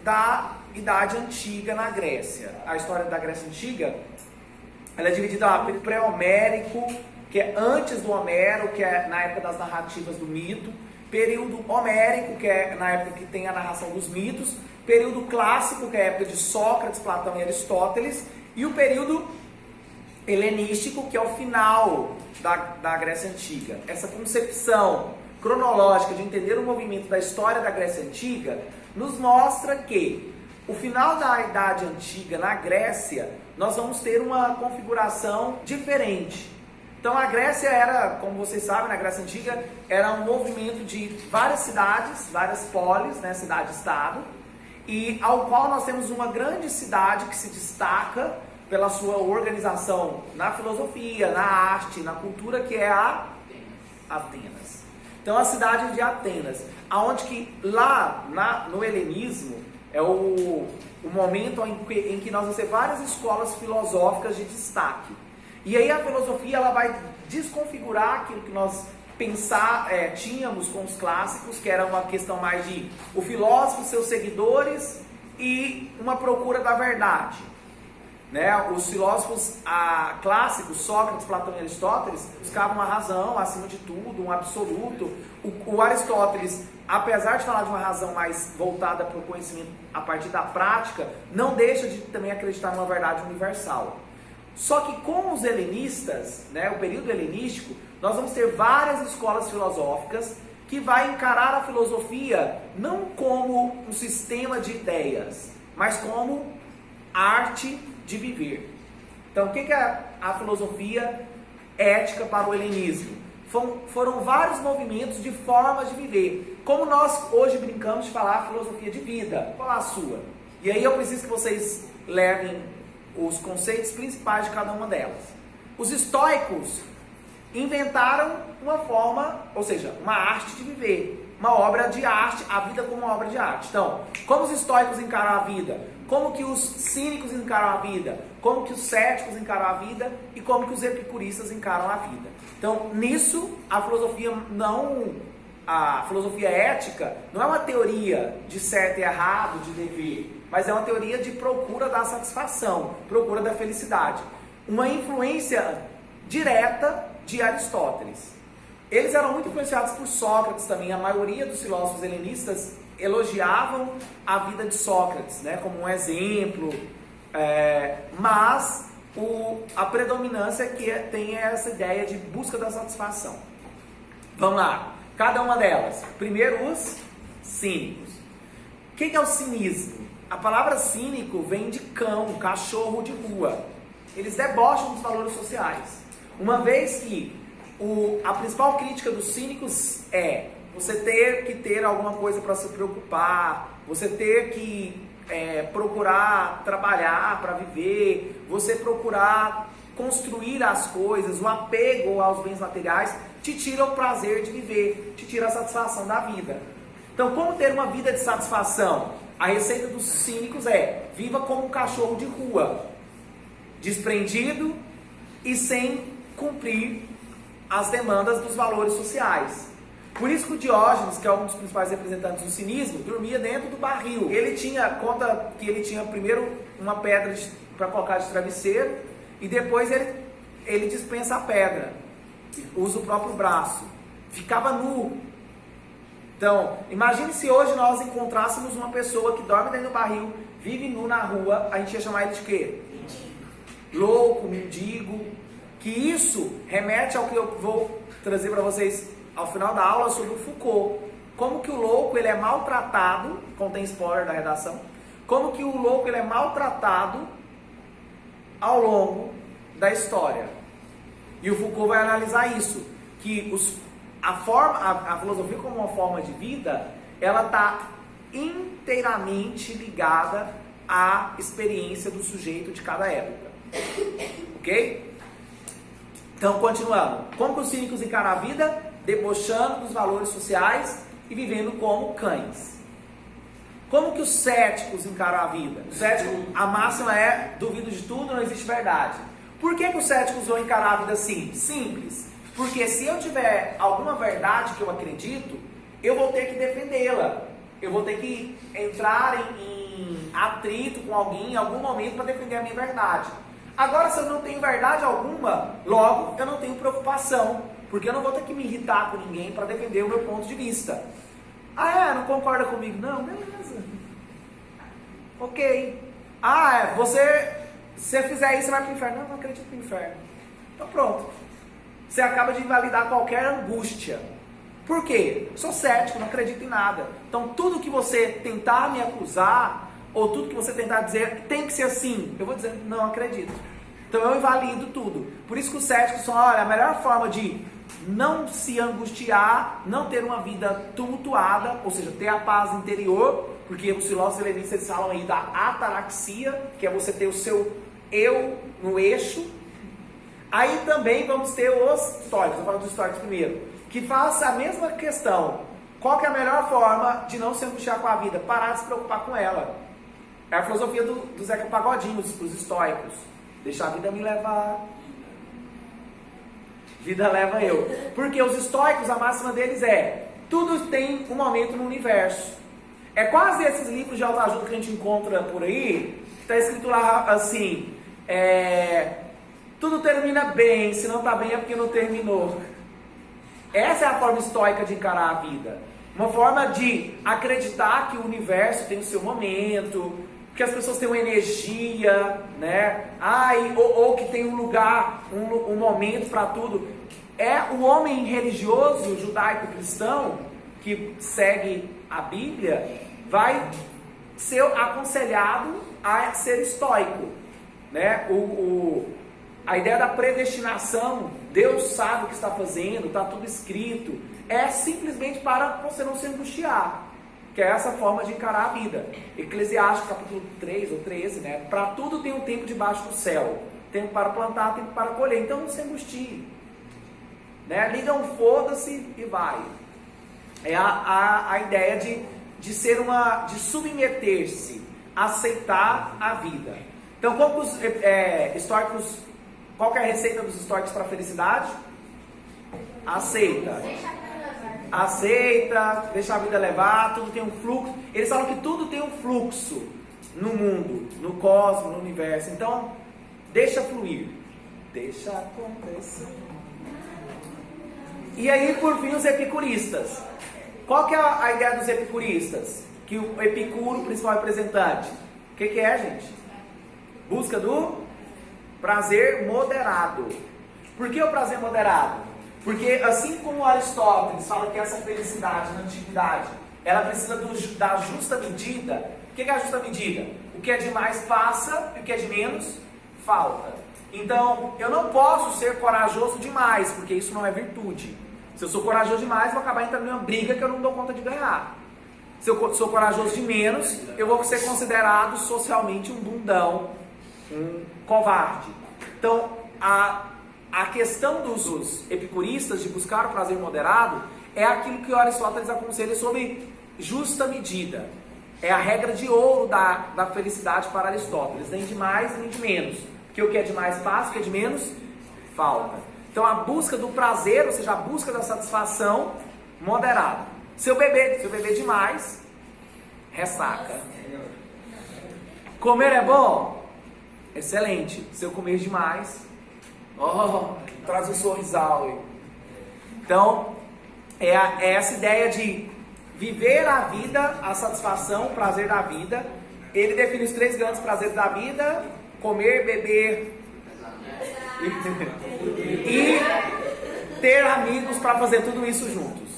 da Idade Antiga na Grécia. A história da Grécia Antiga, ela é dividida pelo pré-homérico, que é antes do Homero, que é na época das narrativas do mito, período homérico, que é na época que tem a narração dos mitos, período clássico, que é a época de Sócrates, Platão e Aristóteles, e o período helenístico, que é o final da Grécia Antiga. Essa concepção cronológica de entender o movimento da história da Grécia Antiga nos mostra que o final da Idade Antiga na Grécia, nós vamos ter uma configuração diferente. Então a Grécia era, como vocês sabem, na Grécia Antiga, era um movimento de várias cidades, várias polis, né, cidade-estado, e ao qual nós temos uma grande cidade que se destaca pela sua organização na filosofia, na arte, na cultura, que é a Atenas. Então a cidade de Atenas, aonde que lá no helenismo é o momento em que nós vamos ter várias escolas filosóficas de destaque. E aí a filosofia ela vai desconfigurar aquilo que nós tínhamos com os clássicos, que era uma questão mais de o filósofo, seus seguidores e uma procura da verdade. Né? Os filósofos clássicos, Sócrates, Platão e Aristóteles, buscavam a razão acima de tudo, um absoluto. O Aristóteles, apesar de falar de uma razão mais voltada para o conhecimento a partir da prática, não deixa de também acreditar numa verdade universal. Só que com os helenistas, né, o período helenístico, nós vamos ter várias escolas filosóficas que vai encarar a filosofia não como um sistema de ideias, mas como arte de viver. Então, o que é a filosofia ética para o helenismo? Foram vários movimentos de formas de viver. Como nós hoje brincamos de falar filosofia de vida. Qual a sua? E aí eu preciso que vocês levem os conceitos principais de cada uma delas. Os estoicos inventaram uma forma, ou seja, uma arte de viver, uma obra de arte, a vida como uma obra de arte. Então, como os estoicos encaram a vida, como que os cínicos encaram a vida, como que os céticos encaram a vida e como que os epicuristas encaram a vida. Então, nisso, a filosofia ética não é uma teoria de certo e errado, de dever, mas é uma teoria de procura da satisfação, procura da felicidade. Uma influência direta de Aristóteles. Eles eram muito influenciados por Sócrates também. A maioria dos filósofos helenistas elogiavam a vida de Sócrates, né, como um exemplo, mas a predominância é que tem essa ideia de busca da satisfação. Vamos lá, cada uma delas. Primeiro, os cínicos. O que é o cinismo? A palavra cínico vem de cão, cachorro de rua. Eles debocham dos valores sociais. Uma vez que a principal crítica dos cínicos é você ter que ter alguma coisa para se preocupar, você ter que procurar trabalhar para viver, você procurar construir as coisas, o apego aos bens materiais te tira o prazer de viver, te tira a satisfação da vida. Então, como ter uma vida de satisfação? A receita dos cínicos é: viva como um cachorro de rua, desprendido e sem cumprir as demandas dos valores sociais. Por isso que o Diógenes, que é um dos principais representantes do cinismo, dormia dentro do barril. Conta que ele tinha primeiro uma pedra para colocar de travesseiro e depois ele dispensa a pedra, usa o próprio braço, ficava nu. Então, imagine se hoje nós encontrássemos uma pessoa que dorme dentro do barril, vive nu na rua, a gente ia chamar ele de quê? Louco, mendigo. Que isso remete ao que eu vou trazer para vocês ao final da aula sobre o Foucault. Como que o louco ele é maltratado, contém spoiler da redação, como que o louco ele é maltratado ao longo da história. E o Foucault vai analisar isso, que a filosofia como uma forma de vida, ela está inteiramente ligada à experiência do sujeito de cada época. Ok? Então, continuando. Como que os cínicos encaram a vida? Debochando dos valores sociais e vivendo como cães. Como que os céticos encaram a vida? O cético, a máxima é: duvido de tudo, não existe verdade. Por que os céticos vão encarar a vida assim? Simples. Porque se eu tiver alguma verdade que eu acredito, eu vou ter que defendê-la. Eu vou ter que entrar em em atrito com alguém em algum momento para defender a minha verdade. Agora, se eu não tenho verdade alguma, logo eu não tenho preocupação, porque eu não vou ter que me irritar com ninguém para defender o meu ponto de vista. Ah, não concorda comigo? Não, beleza. Ok. Se você fizer isso, você vai para o inferno. Não acredito no inferno. Então pronto. Você acaba de invalidar qualquer angústia. Por quê? Eu sou cético, não acredito em nada. Então tudo que você tentar me acusar, ou tudo que você tentar dizer, tem que ser assim. Eu vou dizer, não acredito. Então eu invalido tudo. Por isso que os céticos são, olha, a melhor forma de não se angustiar, não ter uma vida tumultuada, ou seja, ter a paz interior, porque os filósofos helenistas falam aí da ataraxia, que é você ter o seu eu no eixo. Aí também vamos ter os estoicos, eu falo dos estoicos primeiro, que fazem a mesma questão. Qual que é a melhor forma de não se angustiar com a vida? Parar de se preocupar com ela. É a filosofia do Zeca Pagodinho, os estoicos. Deixar a vida me levar. Vida leva eu. Porque os estoicos, a máxima deles é: tudo tem um momento no universo. É quase esses livros de autoajuda que a gente encontra por aí. Está escrito lá assim: tudo termina bem, se não está bem é porque não terminou. Essa é a forma estoica de encarar a vida. Uma forma de acreditar que o universo tem o seu momento, que as pessoas têm uma energia, né? Ou que tem um lugar, um momento para tudo. É o homem religioso, judaico-cristão, que segue a Bíblia, vai ser aconselhado a ser estoico, né? A ideia da predestinação, Deus sabe o que está fazendo, está tudo escrito, é simplesmente para você não se angustiar. Que é essa forma de encarar a vida. Eclesiastes capítulo 3 ou 13, né? Para tudo tem um tempo debaixo do céu. Tempo para plantar, tempo para colher. Então não se angustie. Né? Liga um foda-se e vai. É a ideia de submeter-se, aceitar a vida. Então como os estoicos, qual que é a receita dos estoicos para a felicidade? Aceita, deixa a vida levar, tudo tem um fluxo. Eles falam que tudo tem um fluxo no mundo, no cosmos, no universo. Então, deixa fluir, deixa acontecer. E aí, por fim, os epicuristas. Qual que é a ideia dos epicuristas? Que o Epicuro, o principal representante, o que é, gente? Busca do prazer moderado. Por que o prazer moderado? Porque assim como Aristóteles fala que essa felicidade na antiguidade, ela precisa da justa medida. O que é a justa medida? O que é de mais passa e o que é de menos falta. Então, eu não posso ser corajoso demais, porque isso não é virtude. Se eu sou corajoso demais, eu vou acabar entrando em uma briga que eu não dou conta de ganhar. Se eu sou corajoso de menos, eu vou ser considerado socialmente um bundão, um covarde. Então, a questão dos epicuristas de buscar o prazer moderado é aquilo que Aristóteles aconselha sobre justa medida. É a regra de ouro da felicidade para Aristóteles. Nem de mais, nem de menos. Porque o que é de mais passa, o que é de menos falta. Então a busca do prazer, ou seja, a busca da satisfação moderada. Se eu beber demais, ressaca. Comer é bom? Excelente. Se eu comer demais, traz um sorrisal. Então, é essa ideia de viver a vida, a satisfação, o prazer da vida. Ele define os 3 grandes prazeres da vida: comer, beber e ter amigos para fazer tudo isso juntos.